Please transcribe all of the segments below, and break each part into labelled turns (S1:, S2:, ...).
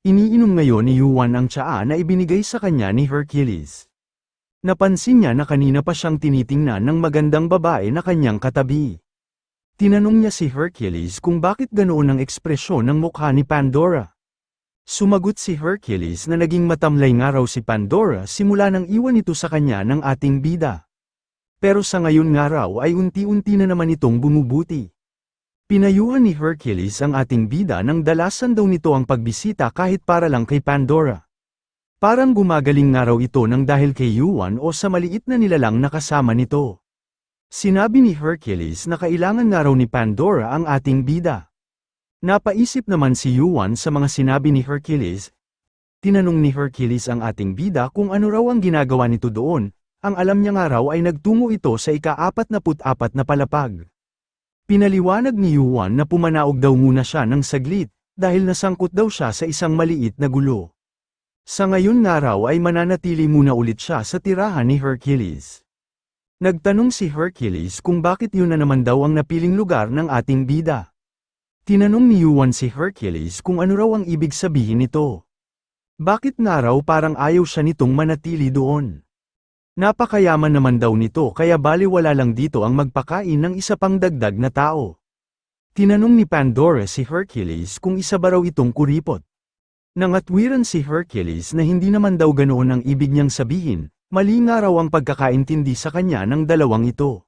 S1: Iniinom ngayon ni Yuan ang tsaa na ibinigay sa kanya ni Hercules. Napansin niya na kanina pa siyang tinitingnan ng magandang babae na kanyang katabi. Tinanong niya si Hercules kung bakit ganoon ang ekspresyon ng mukha ni Pandora. Sumagot si Hercules na naging matamlay nga raw si Pandora simula nang iwan ito sa kanya ng ating bida. Pero sa ngayon nga raw ay unti-unti na naman itong bumubuti. Pinayuhan ni Hercules ang ating bida nang dalasan daw nito ang pagbisita kahit para lang kay Pandora. Parang gumagaling nga raw ito nang dahil kay Yuan o sa maliit na nilalang na kasama nito. Sinabi ni Hercules na kailangan nga raw ni Pandora ang ating bida. Napaisip naman si Yuan sa mga sinabi ni Hercules. Tinanong ni Hercules ang ating bida kung ano raw ang ginagawa nito doon, ang alam niya nga raw ay nagtungo ito sa ika-44 na palapag. Pinaliwanag ni Yuan na pumanaog daw muna siya ng saglit, dahil nasangkot daw siya sa isang maliit na gulo. Sa ngayon nga raw ay mananatili muna ulit siya sa tirahan ni Hercules. Nagtanong si Hercules kung bakit yun na naman daw ang napiling lugar ng ating bida. Tinanong ni Yuan si Hercules kung ano raw ang ibig sabihin nito. Bakit nga raw parang ayaw siya nitong manatili doon? Napakayaman naman daw nito kaya baliwala lang dito ang magpakain ng isa pang dagdag na tao. Tinanong ni Pandora si Hercules kung isa ba raw itong kuripot. Nangatwiran si Hercules na hindi naman daw ganoon ang ibig niyang sabihin, mali nga raw ang pagkakaintindi sa kanya ng dalawang ito.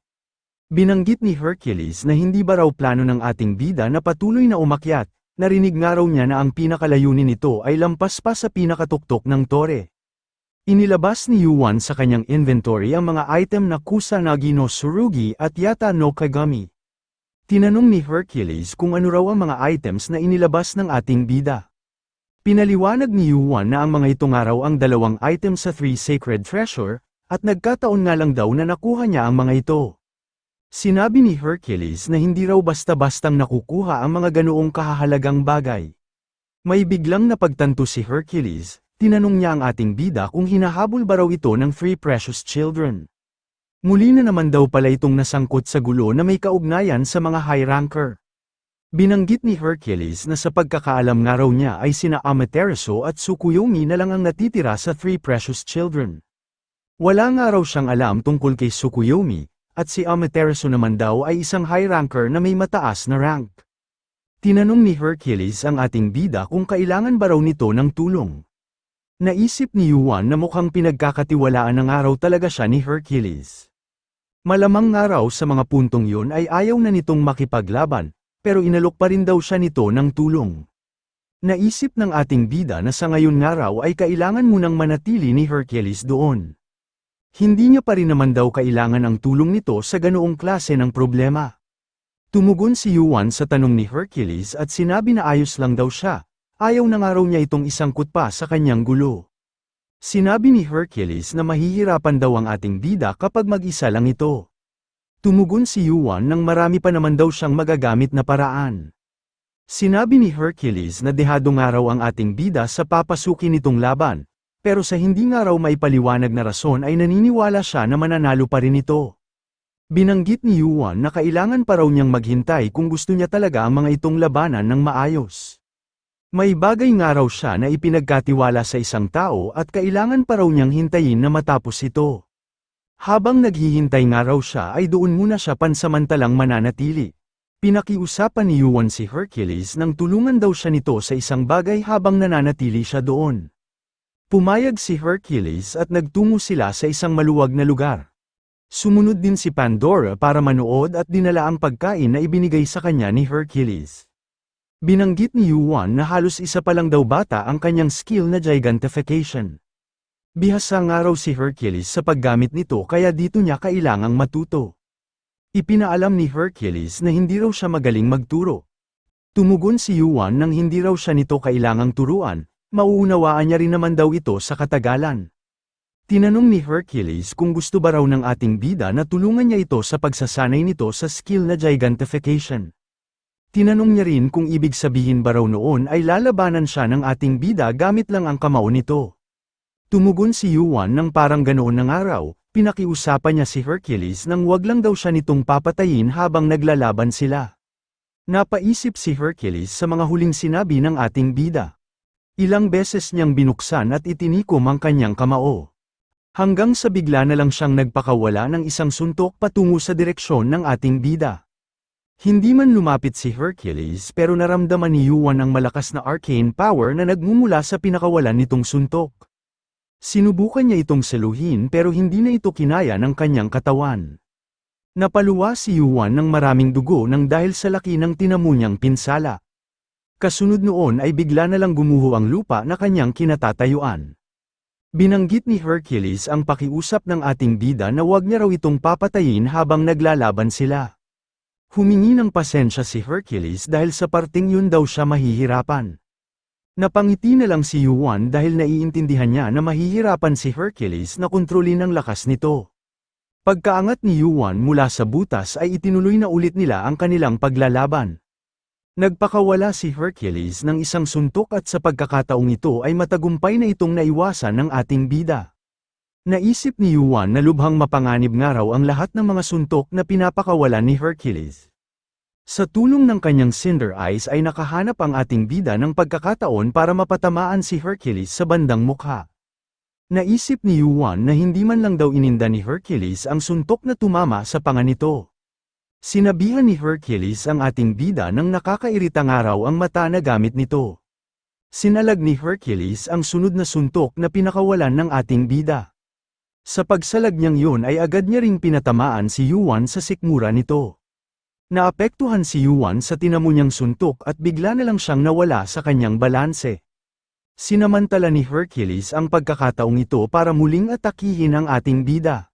S1: Binanggit ni Hercules na hindi ba raw plano ng ating bida na patuloy na umakyat, narinig nga raw niya na ang pinakalayunin nito ay lampas pa sa pinakatuktok ng tore. Inilabas ni Yuan sa kanyang inventory ang mga item na Kusanagi no Tsurugi at Yata no Kagami. Tinanong ni Hercules kung ano raw ang mga items na inilabas ng ating bida. Pinaliwanag ni Yuan na ang mga ito nga raw ang dalawang item sa 3 Sacred Treasure, at nagkataon nga lang daw na nakuha niya ang mga ito. Sinabi ni Hercules na hindi raw basta-bastang nakukuha ang mga ganoong kahahalagang bagay. May biglang napagtanto si Hercules, tinanong niya ang ating bida kung hinahabol ba raw ito ng 3 precious children. Muli na naman daw pala itong nasangkot sa gulo na may kaugnayan sa mga high ranker. Binanggit ni Hercules na sa pagkakaalam nga raw niya ay sina Amaterasu at Tsukuyomi na lang ang natitira sa 3 precious children. Wala nga raw siyang alam tungkol kay Tsukuyomi, at si Amaterasu naman daw ay isang high ranker na may mataas na rank. Tinanong ni Hercules ang ating bida kung kailangan ba raw nito ng tulong. Naisip ni Yuan na mukhang pinagkakatiwalaan ng araw talaga siya ni Hercules. Malamang nga raw sa mga puntong yun ay ayaw na nitong makipaglaban, pero inalok pa rin daw siya nito ng tulong. Naisip ng ating bida na sa ngayon nga raw ay kailangan munang manatili ni Hercules doon. Hindi niya pa rin naman daw kailangan ang tulong nito sa ganoong klase ng problema. Tumugon si Yuan sa tanong ni Hercules at sinabi na ayos lang daw siya, ayaw na nga raw niya itong isangkot pa sa kanyang gulo. Sinabi ni Hercules na mahihirapan daw ang ating bida kapag mag-isa lang ito. Tumugon si Yuan nang marami pa naman daw siyang magagamit na paraan. Sinabi ni Hercules na dehado nga raw ang ating bida sa papasukin nitong laban, pero sa hindi nga raw maipaliwanag na rason ay naniniwala siya na mananalo pa rin ito. Binanggit ni Yuan na kailangan pa raw niyang maghintay kung gusto niya talaga ang mga itong labanan ng maayos. May bagay nga raw siya na ipinagkatiwala sa isang tao at kailangan pa raw niyang hintayin na matapos ito. Habang naghihintay nga raw siya ay doon muna siya pansamantalang mananatili. Pinakiusapan ni Yuan si Hercules nang tulungan daw siya nito sa isang bagay habang nananatili siya doon. Pumayag si Hercules at nagtungo sila sa isang maluwag na lugar. Sumunod din si Pandora para manood at dinala ang pagkain na ibinigay sa kanya ni Hercules. Binanggit ni Yuan na halos isa pa lang daw bata ang kanyang skill na gigantification. Bihasa nga raw si Hercules sa paggamit nito kaya dito niya kailangang matuto. Ipinaalam ni Hercules na hindi raw siya magaling magturo. Tumugon si Yuan nang hindi raw siya nito kailangang turuan, mauunawaan niya rin naman daw ito sa katagalan. Tinanong ni Hercules kung gusto ba raw ng ating bida na tulungan niya ito sa pagsasanay nito sa skill na gigantification. Tinanong niya rin kung ibig sabihin ba raw noon ay lalabanan siya ng ating bida gamit lang ang kamao nito. Tumugon si Yuan nang parang ganoon ng araw, pinakiusapan niya si Hercules nang wag lang daw siya nitong papatayin habang naglalaban sila. Napaisip si Hercules sa mga huling sinabi ng ating bida. Ilang beses niyang binuksan at itinikom ang kanyang kamao. Hanggang sa bigla na lang siyang nagpakawala ng isang suntok patungo sa direksyon ng ating bida. Hindi man lumapit si Hercules pero naramdaman ni Yuan ang malakas na arcane power na nagmumula sa pinakawalan nitong suntok. Sinubukan niya itong seluhin pero hindi na ito kinaya ng kanyang katawan. Napaluwa si Yuan ng maraming dugo nang dahil sa laki ng tinamo niyang pinsala. Kasunod noon ay bigla na lang gumuho ang lupa na kanyang kinatatayuan. Binanggit ni Hercules ang pakiusap ng ating bida na huwag niya raw itong papatayin habang naglalaban sila. Humingi ng pasensya si Hercules dahil sa parting yun daw siya mahihirapan. Napangiti na lang si Yuan dahil naiintindihan niya na mahihirapan si Hercules na kontrolin ang lakas nito. Pagkaangat ni Yuan mula sa butas ay itinuloy na ulit nila ang kanilang paglalaban. Nagpakawala si Hercules ng isang suntok at sa pagkakataong ito ay matagumpay na itong naiwasan ng ating bida. Naisip ni Yuan na lubhang mapanganib nga raw ang lahat ng mga suntok na pinapakawalan ni Hercules. Sa tulong ng kanyang Cinder Eyes ay nakahanap ang ating bida ng pagkakataon para mapatamaan si Hercules sa bandang mukha. Naisip ni Yuan na hindi man lang daw ininda ni Hercules ang suntok na tumama sa panga nito. Sinabihan ni Hercules ang ating bida nang nakakairita nga raw ang mata na gamit nito. Sinalag ni Hercules ang sunod na suntok na pinakawalan ng ating bida. Sa pagsalag niyang yun ay agad niya ring pinatamaan si Yuan sa sikmura nito. Naapektuhan si Yuan sa tinamo niyang suntok at bigla na lang siyang nawala sa kanyang balanse. Sinamantala ni Hercules ang pagkakataong ito para muling atakihin ang ating bida.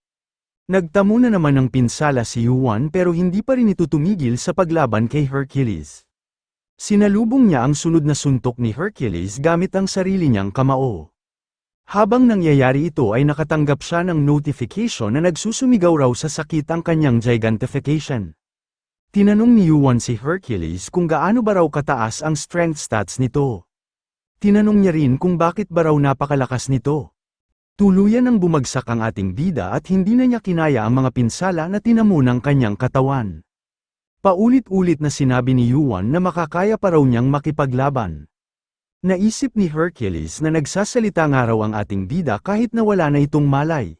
S1: Nagtamo na naman ng pinsala si Yuan pero hindi pa rin ito tumigil sa paglaban kay Hercules. Sinalubong niya ang sunod na suntok ni Hercules gamit ang sarili niyang kamao. Habang nangyayari ito ay nakatanggap siya ng notification na nagsusumigaw raw sa sakit ang kanyang gigantification. Tinanong ni Yuan si Hercules kung gaano ba raw kataas ang strength stats nito. Tinanong niya rin kung bakit ba raw napakalakas nito. Tuluyan ang bumagsak ang ating bida at hindi na niya kinaya ang mga pinsala na tinamo ng kanyang katawan. Paulit-ulit na sinabi ni Yuan na makakaya pa raw niyang makipaglaban. Naisip ni Hercules na nagsasalita nga raw ang ating bida kahit na wala na itong malay.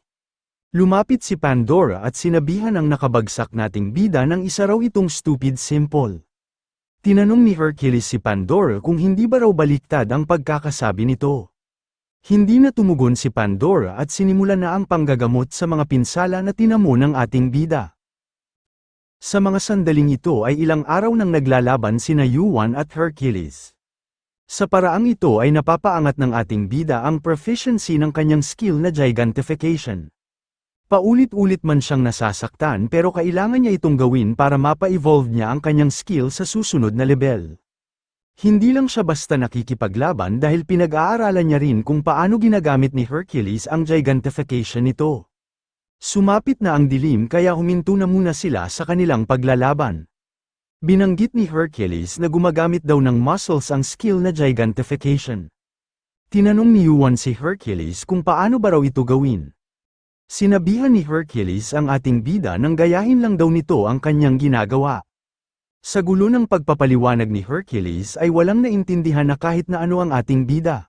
S1: Lumapit si Pandora at sinabihan ang nakabagsak nating bida ng isa raw itong stupid simple. Tinanong ni Hercules si Pandora kung hindi ba raw baliktad ang pagkakasabi nito. Hindi na tumugon si Pandora at sinimulan na ang panggagamot sa mga pinsala na tinamo ng ating bida. Sa mga sandaling ito ay ilang araw nang naglalaban sina Yuan at Hercules. Sa paraang ito ay napapaangat ng ating bida ang proficiency ng kanyang skill na gigantification. Paulit-ulit man siyang nasasaktan pero kailangan niya itong gawin para mapa-evolve niya ang kanyang skill sa susunod na level. Hindi lang siya basta nakikipaglaban dahil pinag-aaralan niya rin kung paano ginagamit ni Hercules ang gigantification nito. Sumapit na ang dilim kaya huminto na muna sila sa kanilang paglalaban. Binanggit ni Hercules na gumagamit daw ng muscles ang skill na gigantification. Tinanong ni Yuan si Hercules kung paano ba raw ito gawin. Sinabihan ni Hercules ang ating bida nang gayahin lang daw nito ang kanyang ginagawa. Sa gulo ng pagpapaliwanag ni Hercules ay walang naintindihan na kahit na ano ang ating bida.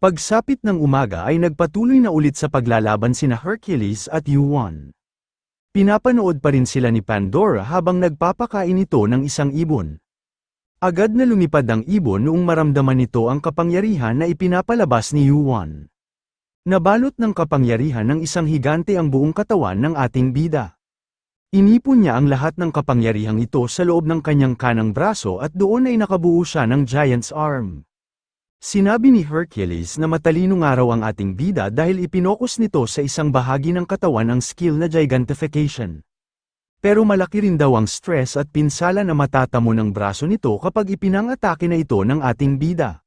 S1: Pagsapit ng umaga ay nagpatuloy na ulit sa paglalaban sina Hercules at Yuan. Pinapanood pa rin sila ni Pandora habang nagpapakain ito ng isang ibon. Agad na lumipad ang ibon noong maramdaman nito ang kapangyarihan na ipinapalabas ni Yuan. Nabalot ng kapangyarihan ng isang higante ang buong katawan ng ating bida. Inipon niya ang lahat ng kapangyarihang ito sa loob ng kanyang kanang braso at doon ay nakabuo siya ng giant's arm. Sinabi ni Hercules na matalino nga raw ang ating bida dahil ipinokus nito sa isang bahagi ng katawan ang skill na gigantification. Pero malaki rin daw ang stress at pinsala na matatamo ng braso nito kapag ipinangatake na ito ng ating bida.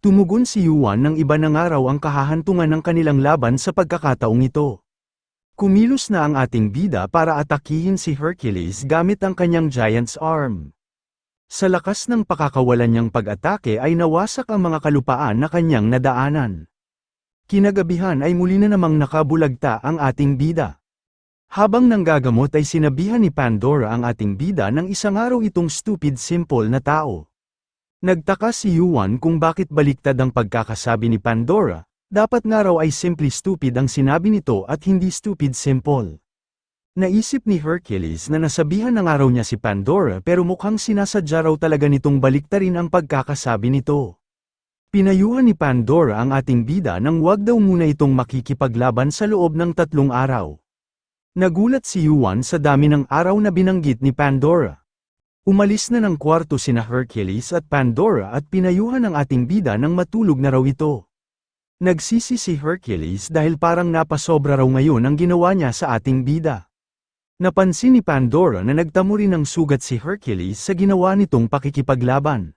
S1: Tumugon si Yuan ng iba na nga raw ang kahahantungan ng kanilang laban sa pagkakataong ito. Kumilos na ang ating bida para atakihin si Hercules gamit ang kanyang giant's arm. Sa lakas ng pakakawalan niyang pag-atake ay nawasak ang mga kalupaan na kanyang nadaanan. Kinagabihan ay muli na namang nakabulagta ang ating bida. Habang nanggagamot ay sinabihan ni Pandora ang ating bida ng isang araw itong stupid simple na tao. Nagtaka si Yuan kung bakit baliktad ang pagkakasabi ni Pandora, dapat nga raw ay simply stupid ang sinabi nito at hindi stupid simple. Naisip ni Hercules na nasabihan na nga raw niya si Pandora pero mukhang sinasadya raw talaga nitong baliktarin ang pagkakasabi nito. Pinayuhan ni Pandora ang ating bida nang wag daw muna itong makikipaglaban sa loob ng 3 araw. Nagulat si Yuan sa dami ng araw na binanggit ni Pandora. Umalis na ng kwarto sina Hercules at Pandora at pinayuhan ang ating bida nang matulog na raw ito. Nagsisi si Hercules dahil parang napasobra raw ngayon ang ginawa niya sa ating bida. Napansin ni Pandora na nagtamo rin ng sugat si Hercules sa ginawa nitong pakikipaglaban.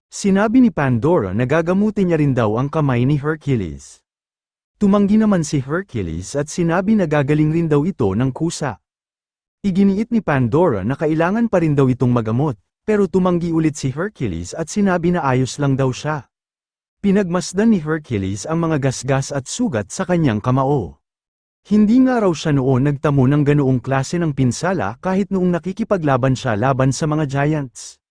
S1: Sinabi ni Pandora na gagamutin niya rin daw ang kamay ni Hercules. Tumanggi naman si Hercules at sinabi na gagaling rin daw ito ng kusa. Iginiit ni Pandora na kailangan pa rin daw itong magamot, pero tumanggi ulit si Hercules at sinabi na ayos lang daw siya. Pinagmasdan ni Hercules ang mga gasgas at sugat sa kanyang kamao. Hindi nga raw siya noon nagtamo ng ganoong klase ng pinsala kahit noong nakikipaglaban siya laban sa mga giants.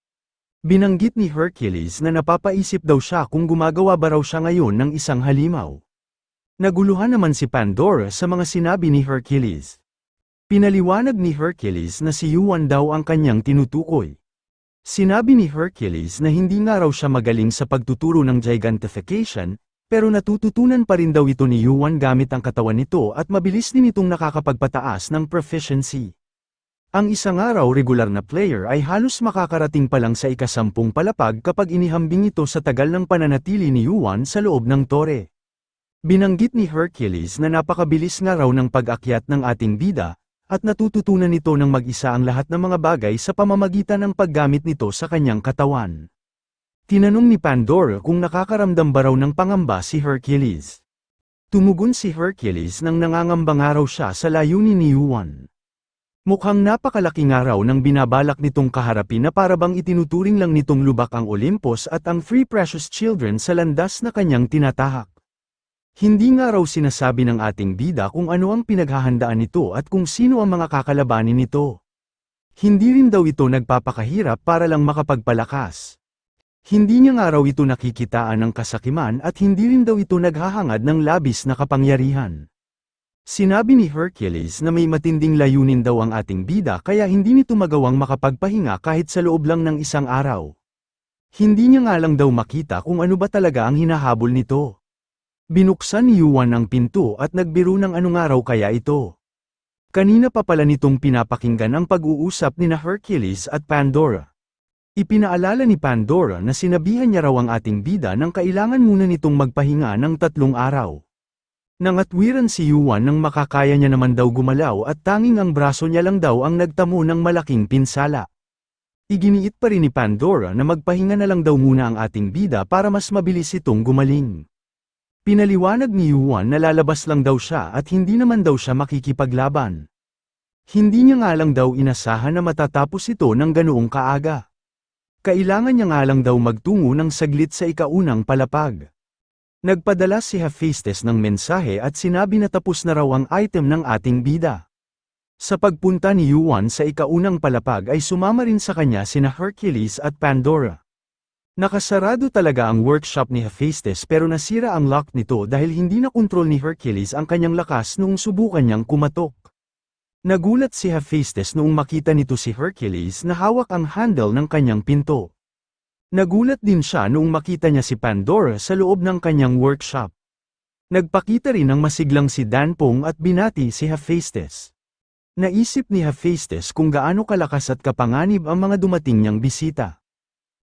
S1: Binanggit ni Hercules na napapaisip daw siya kung gumagawa ba raw siya ngayon ng isang halimaw. Naguluhan naman si Pandora sa mga sinabi ni Hercules. Pinaliwanag ni Hercules na si Yuan daw ang kanyang tinutukoy. Sinabi ni Hercules na hindi nga raw siya magaling sa pagtuturo ng gigantification, pero natututunan pa rin daw ito ni Yuan gamit ang katawan nito at mabilis din itong nakakapagpataas ng proficiency. Ang isang araw regular na player ay halos makakarating pa lang sa ika-10 palapag kapag inihambing ito sa tagal ng pananatili ni Yuan sa loob ng tore. Binanggit ni Hercules na napakabilis nga raw ng pag-akyat ng ating bida, at natututunan nito ng mag-isa ang lahat ng mga bagay sa pamamagitan ng paggamit nito sa kanyang katawan. Tinanong ni Pandora kung nakakaramdam ba raw ng pangamba si Hercules. Tumugon si Hercules nang nangangamba nga raw siya sa layunin ni Yuan. Mukhang napakalaki nga raw ng binabalak nitong kaharapin na parabang itinuturing lang nitong lubak ang Olympus at ang 3 precious children sa landas na kanyang tinatahak. Hindi nga raw sinasabi ng ating bida kung ano ang pinaghahandaan nito at kung sino ang mga kakalabanin nito. Hindi rin daw ito nagpapakahirap para lang makapagpalakas. Hindi niya nga raw ito nakikitaan ng kasakiman at hindi rin daw ito naghahangad ng labis na kapangyarihan. Sinabi ni Hercules na may matinding layunin daw ang ating bida kaya hindi nito magawang makapagpahinga kahit sa loob lang ng 1 araw. Hindi niya nga lang daw makita kung ano ba talaga ang hinahabol nito. Binuksan ni Yuan ang pinto at nagbiro ng anong araw kaya ito. Kanina pa pala nitong pinapakinggan ang pag-uusap ni Hercules at Pandora. Ipinaalala ni Pandora na sinabihan niya raw ang ating bida nang kailangan muna nitong magpahinga ng 3 araw. Nangatwiran si Yuan nang makakaya niya naman daw gumalaw at tanging ang braso niya lang daw ang nagtamo ng malaking pinsala. Iginiit pa rin ni Pandora na magpahinga na lang daw muna ang ating bida para mas mabilis itong gumaling. Pinaliwanag ni Yuan na lalabas lang daw siya at hindi naman daw siya makikipaglaban. Hindi niya nga lang daw inasahan na matatapos ito ng ganoong kaaga. Kailangan niya nga lang daw magtungo ng saglit sa ika-unang palapag. Nagpadala si Hephaestus ng mensahe at sinabi na tapos na raw ang item ng ating bida. Sa pagpunta ni Yuan sa ika-unang palapag ay sumama rin sa kanya sina Hercules at Pandora. Nakasarado talaga ang workshop ni Hephaestus pero nasira ang lock nito dahil hindi nakontrol ni Hercules ang kanyang lakas noong subukan niyang kumatok. Nagulat si Hephaestus noong makita nito si Hercules na hawak ang handle ng kanyang pinto. Nagulat din siya noong makita niya si Pandora sa loob ng kanyang workshop. Nagpakita rin ng masiglang si Danpong at binati si Hephaestus. Naisip ni Hephaestus kung gaano kalakas at kapanganib ang mga dumating niyang bisita.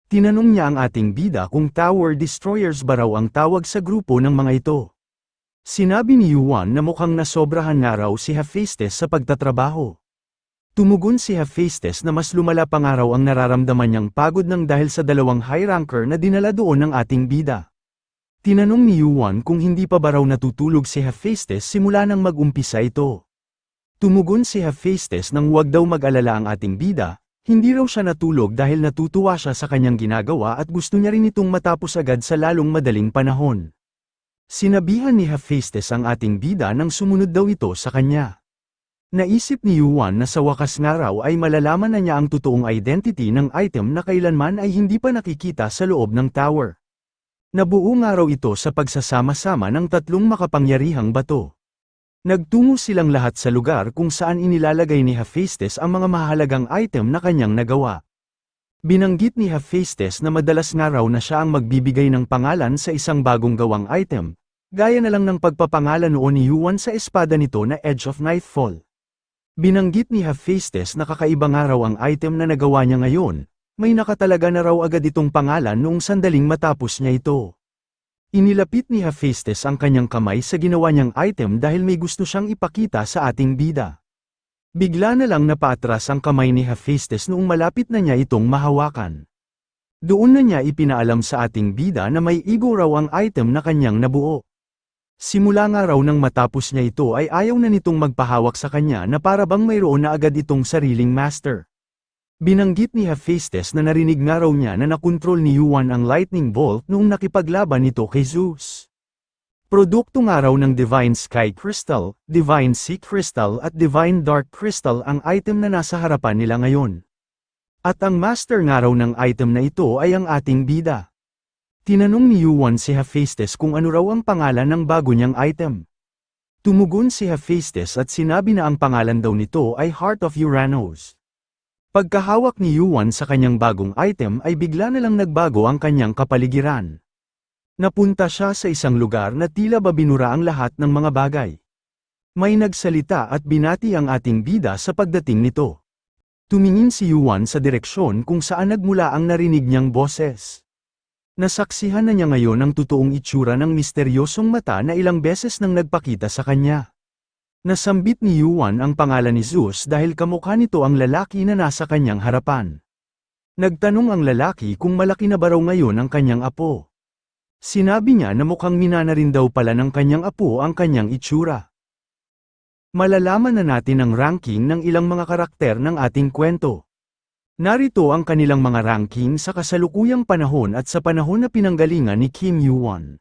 S1: Tinanong niya ang ating bida kung Tower Destroyers ba raw ang tawag sa grupo ng mga ito. Sinabi ni Yuan na mukhang nasobrahan nga raw si Hephaestus sa pagtatrabaho. Tumugon si Hephaestus na mas lumala pa nga raw ang nararamdaman niyang pagod nang dahil sa 2 high ranker na dinala doon ng ating bida. Tinanong ni Yuan kung hindi pa ba raw natutulog si Hephaestus simula nang mag-umpisa ito. Tumugon si Hephaestus nang huwag daw mag-alala ang ating bida, hindi raw siya natulog dahil natutuwa siya sa kanyang ginagawa at gusto niya rin itong matapos agad sa lalong madaling panahon. Sinabihan ni Hephaestus ang ating bida nang sumunod daw ito sa kanya. Naisip ni Yuan na sa wakas nga raw ay malalaman na niya ang totoong identity ng item na kailanman ay hindi pa nakikita sa loob ng tower. Nabuo nga raw ito sa pagsasama-sama ng tatlong makapangyarihang bato. Nagtungo silang lahat sa lugar kung saan inilalagay ni Hephaestus ang mga mahalagang item na kanyang nagawa. Binanggit ni Hephaestus na madalas nga raw na siya ang magbibigay ng pangalan sa isang bagong gawang item, gaya na lang ng pagpapangalan noon ni Yuan sa espada nito na Edge of Nightfall. Binanggit ni Hephaestus na kakaiba nga raw ang item na nagawa niya ngayon, may nakatalaga na raw agad itong pangalan noong sandaling matapos niya ito. Inilapit ni Hephaestus ang kanyang kamay sa ginawa niyang item dahil may gusto siyang ipakita sa ating bida. Bigla na lang napaatras ang kamay ni Hephaestus noong malapit na niya itong mahawakan. Doon na niya ipinaalam sa ating bida na may igo raw ang item na kanyang nabuo. Simula nga raw nang matapos niya ito ay ayaw na nitong magpahawak sa kanya na para bang mayroon na agad itong sariling master. Binanggit ni Hephaestus na narinig nga raw niya na nakontrol ni Yuan ang lightning bolt noong nakipaglaban nito kay Zeus. Produkto nga raw ng Divine Sky Crystal, Divine Sea Crystal at Divine Dark Crystal ang item na nasa harapan nila ngayon. At ang master nga raw ng item na ito ay ang ating bida. Tinanong ni Yuan si Hephaestus kung ano raw ang pangalan ng bago niyang item. Tumugon si Hephaestus at sinabi na ang pangalan daw nito ay Heart of Uranus. Pagkahawak ni Yuan sa kanyang bagong item ay bigla na lang nagbago ang kanyang kapaligiran. Napunta siya sa isang lugar na tila ba binura ang lahat ng mga bagay. May nagsalita at binati ang ating bida sa pagdating nito. Tumingin si Yuan sa direksyon kung saan nagmula ang narinig niyang boses. Nasaksihan na niya ngayon ang totoong itsura ng misteryosong mata na ilang beses nang nagpakita sa kanya. Nasambit ni Yuan ang pangalan ni Zeus dahil kamukha nito ang lalaki na nasa kanyang harapan. Nagtanong ang lalaki kung malaki na ba raw ngayon ang kanyang apo. Sinabi niya na mukhang minana rin daw pala ng kanyang apo ang kanyang itsura. Malalaman na natin ang ranking ng ilang mga karakter ng ating kwento. Narito ang kanilang mga ranking sa kasalukuyang panahon at sa panahon na pinanggalingan ni Kim Yuan.